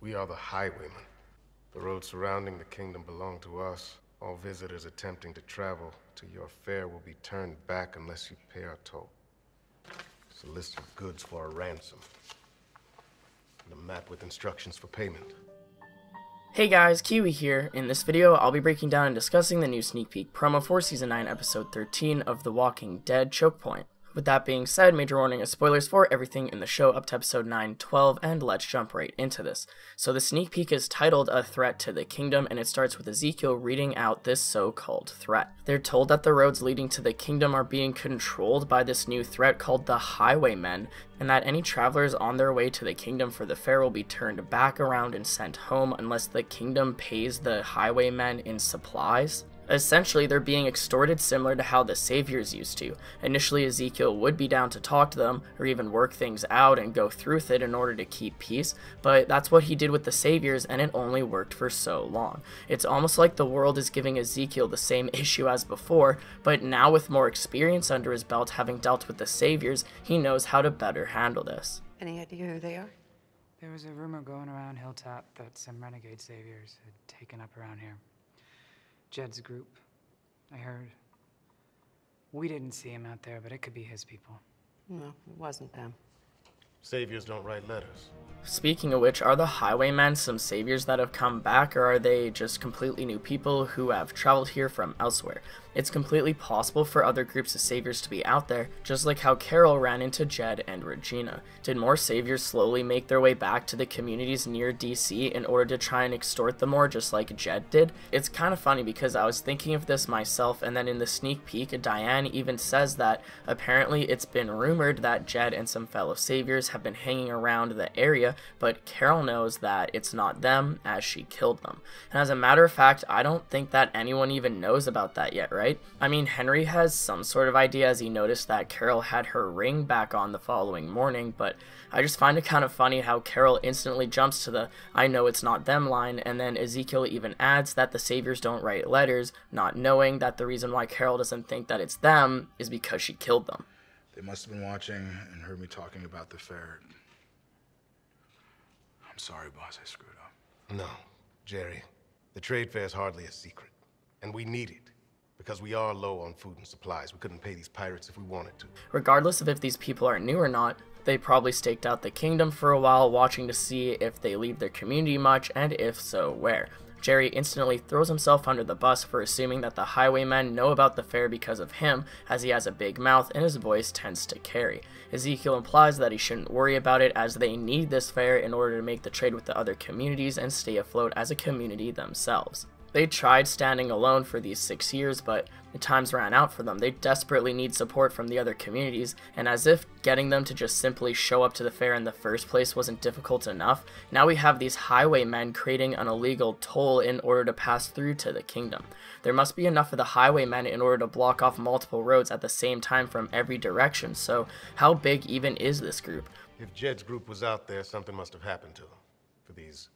We are the Highwaymen. The roads surrounding the kingdom belong to us. All visitors attempting to travel to your fair will be turned back unless you pay our toll. It's a list of goods for a ransom. And a map with instructions for payment. Hey guys, Kiwi here. In this video, I'll be breaking down and discussing the new sneak peek promo for Season 9, Episode 13 of The Walking Dead Chokepoint. With that being said, major warning of spoilers for everything in the show up to Episode 9, 12, and let's jump right into this. So the sneak peek is titled A Threat to the Kingdom, and it starts with Ezekiel reading out this so-called threat. They're told that the roads leading to the kingdom are being controlled by this new threat called the Highwaymen, and that any travelers on their way to the kingdom for the fair will be turned back around and sent home unless the kingdom pays the Highwaymen in supplies. Essentially, they're being extorted similar to how the Saviors used to. Initially, Ezekiel would be down to talk to them, or even work things out and go through with it in order to keep peace, but that's what he did with the Saviors, and it only worked for so long. It's almost like the world is giving Ezekiel the same issue as before, but now with more experience under his belt having dealt with the Saviors, he knows how to better handle this. Any idea who they are? There was a rumor going around Hilltop that some renegade saviors had taken up around here. Jed's group, I heard. We didn't see him out there, but it could be his people. No, it wasn't them. Saviors don't write letters. Speaking of which, are the Highwaymen some saviors that have come back, or are they just completely new people who have traveled here from elsewhere? It's completely possible for other groups of saviors to be out there, just like how Carol ran into Jed and Regina. Did more saviors slowly make their way back to the communities near DC in order to try and extort them more, just like Jed did? It's kind of funny because I was thinking of this myself, and then in the sneak peek, Diane even says that apparently it's been rumored that Jed and some fellow saviors have been hanging around the area, but Carol knows that it's not them, as she killed them. And as a matter of fact, I don't think that anyone even knows about that yet, right? I mean, Henry has some sort of idea as he noticed that Carol had her ring back on the following morning, but I just find it kind of funny how Carol instantly jumps to the "I know it's not them" line, and then Ezekiel even adds that the saviors don't write letters, not knowing that the reason why Carol doesn't think that it's them is because she killed them. They must have been watching and heard me talking about the fair. I'm sorry, boss, I screwed up. No, Jerry. The trade fair is hardly a secret. And we need it. Because we are low on food and supplies. We couldn't pay these pirates if we wanted to. Regardless of if these people are new or not, they probably staked out the kingdom for a while, watching to see if they leave their community much, and if so, where. Jerry instantly throws himself under the bus for assuming that the Highwaymen know about the fair because of him, as he has a big mouth and his voice tends to carry. Ezekiel implies that he shouldn't worry about it, as they need this fair in order to make the trade with the other communities and stay afloat as a community themselves. They tried standing alone for these 6 years, but the times ran out for them. They desperately need support from the other communities, and as if getting them to just simply show up to the fair in the first place wasn't difficult enough, now we have these Highwaymen creating an illegal toll in order to pass through to the kingdom. There must be enough of the Highwaymen in order to block off multiple roads at the same time from every direction, so how big even is this group? If Jed's group was out there, something must have happened to them. For these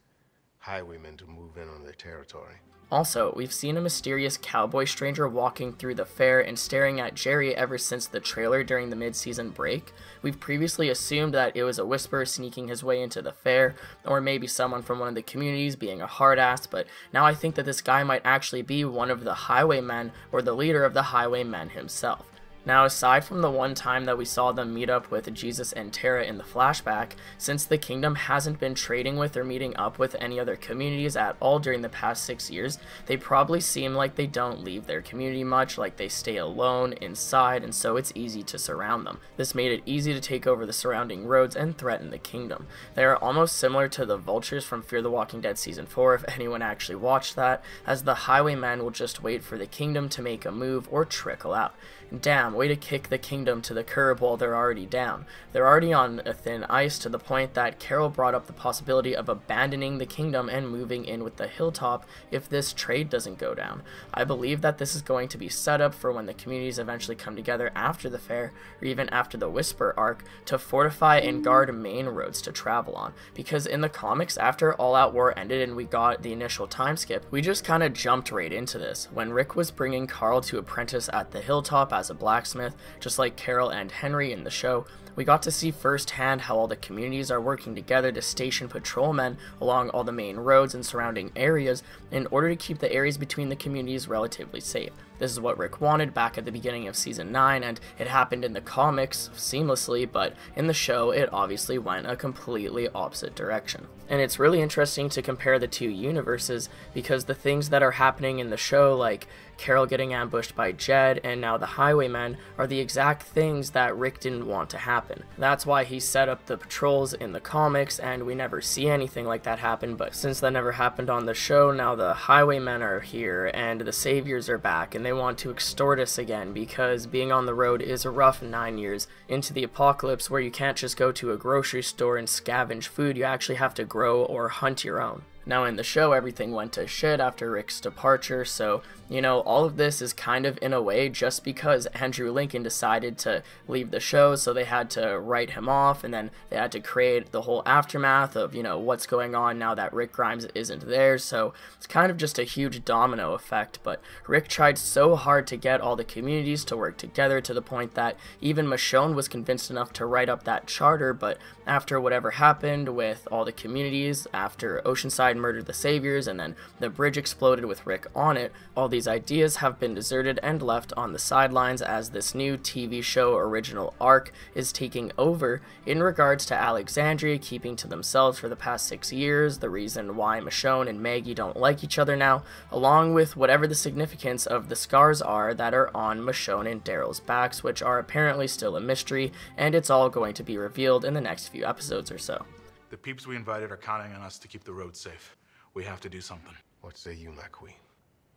Highwaymen to move in on their territory. Also, we've seen a mysterious cowboy stranger walking through the fair and staring at Jerry ever since the trailer during the mid-season break. We've previously assumed that it was a whisperer sneaking his way into the fair, or maybe someone from one of the communities being a hard-ass, but now I think that this guy might actually be one of the Highwaymen, or the leader of the Highwaymen himself. Now, aside from the one time that we saw them meet up with Jesus and Tara in the flashback, since the kingdom hasn't been trading with or meeting up with any other communities at all during the past 6 years, they probably seem like they don't leave their community much, like they stay alone, inside, and so it's easy to surround them. This made it easy to take over the surrounding roads and threaten the kingdom. They are almost similar to the vultures from Fear the Walking Dead Season 4, if anyone actually watched that, as the Highwaymen will just wait for the kingdom to make a move or trickle out. Damn, way to kick the kingdom to the curb while they're already down. They're already on a thin ice to the point that Carol brought up the possibility of abandoning the kingdom and moving in with the Hilltop if this trade doesn't go down. I believe that this is going to be set up for when the communities eventually come together after the fair, or even after the Whisper arc, to fortify and guard main roads to travel on. Because in the comics, after All Out War ended and we got the initial time skip, we just kinda jumped right into this. When Rick was bringing Carl to apprentice at the Hilltop as a blacksmith, just like Carol and Henry in the show, We got to see firsthand how all the communities are working together to station patrolmen along all the main roads and surrounding areas in order to keep the areas between the communities relatively safe. This is what Rick wanted back at the beginning of Season 9, and it happened in the comics seamlessly, but in the show it obviously went a completely opposite direction. And it's really interesting to compare the two universes, because the things that are happening in the show, like Carol getting ambushed by Jed and now the Highwaymen, are the exact things that Rick didn't want to happen. That's why he set up the patrols in the comics, and we never see anything like that happen, but since that never happened on the show, now the Highwaymen are here and the Saviors are back, and they want to extort us again, because being on the road is a rough 9 years into the apocalypse where you can't just go to a grocery store and scavenge food, you actually have to grow or hunt your own. Now in the show, everything went to shit after Rick's departure, so, you know, all of this is kind of in a way just because Andrew Lincoln decided to leave the show, so they had to write him off, and then they had to create the whole aftermath of, you know, what's going on now that Rick Grimes isn't there, so it's kind of just a huge domino effect. But Rick tried so hard to get all the communities to work together to the point that even Michonne was convinced enough to write up that charter, but after whatever happened with all the communities, after Oceanside murdered the Saviors and then the bridge exploded with Rick on it, all these ideas have been deserted and left on the sidelines as this new TV show original arc is taking over in regards to Alexandria keeping to themselves for the past 6 years, the reason why Michonne and Maggie don't like each other now, along with whatever the significance of the scars are that are on Michonne and Daryl's backs, which are apparently still a mystery, and it's all going to be revealed in the next few episodes or so. The peeps we invited are counting on us to keep the road safe. We have to do something. What say you, my queen?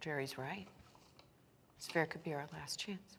Jerry's right. This fair could be our last chance.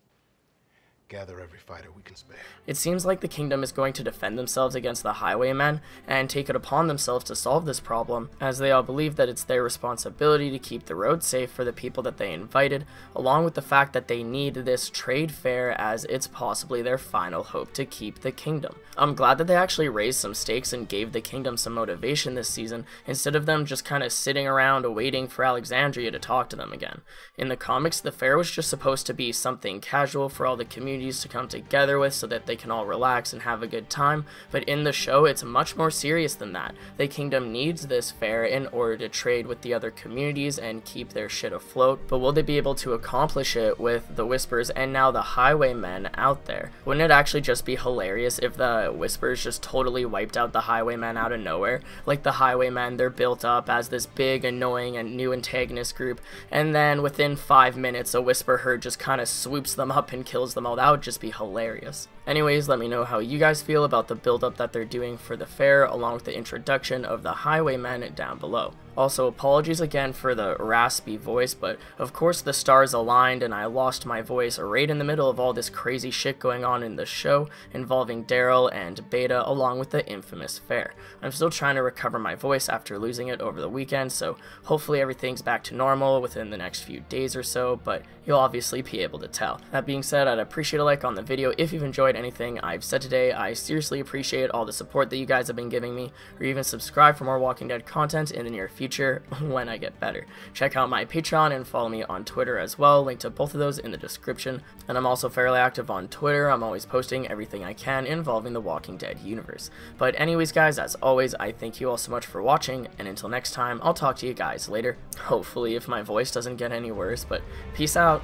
Gather every fighter we can spare. It seems like the kingdom is going to defend themselves against the Highwaymen and take it upon themselves to solve this problem, as they all believe that it's their responsibility to keep the road safe for the people that they invited, along with the fact that they need this trade fair as it's possibly their final hope to keep the kingdom. I'm glad that they actually raised some stakes and gave the kingdom some motivation this season, instead of them just kind of sitting around waiting for Alexandria to talk to them again. In the comics, the fair was just supposed to be something casual for all the communities to come together with so that they can all relax and have a good time, but in the show it's much more serious than that. The kingdom needs this fair in order to trade with the other communities and keep their shit afloat, but will they be able to accomplish it with the Whispers and now the Highwaymen out there? Wouldn't it actually just be hilarious if the Whispers just totally wiped out the Highwaymen out of nowhere? Like the Highwaymen, they're built up as this big, annoying, and new antagonist group, and then within 5 minutes a Whisper herd just kind of swoops them up and kills them all. That would just be hilarious. Anyways, let me know how you guys feel about the build-up that they're doing for the fair, along with the introduction of the Highwaymen down below. Also, apologies again for the raspy voice, but of course the stars aligned and I lost my voice right in the middle of all this crazy shit going on in the show involving Daryl and Beta, along with the infamous fair. I'm still trying to recover my voice after losing it over the weekend, so hopefully everything's back to normal within the next few days or so, but you'll obviously be able to tell. That being said, I'd appreciate a like on the video if you've enjoyed anything I've said today. I seriously appreciate all the support that you guys have been giving me, or even subscribe for more Walking Dead content in the near future when I get better. Check out my Patreon and follow me on Twitter as well, link to both of those in the description, and I'm also fairly active on Twitter. I'm always posting everything I can involving the Walking Dead universe. But anyways guys, as always, I thank you all so much for watching, and until next time, I'll talk to you guys later, hopefully if my voice doesn't get any worse, but peace out.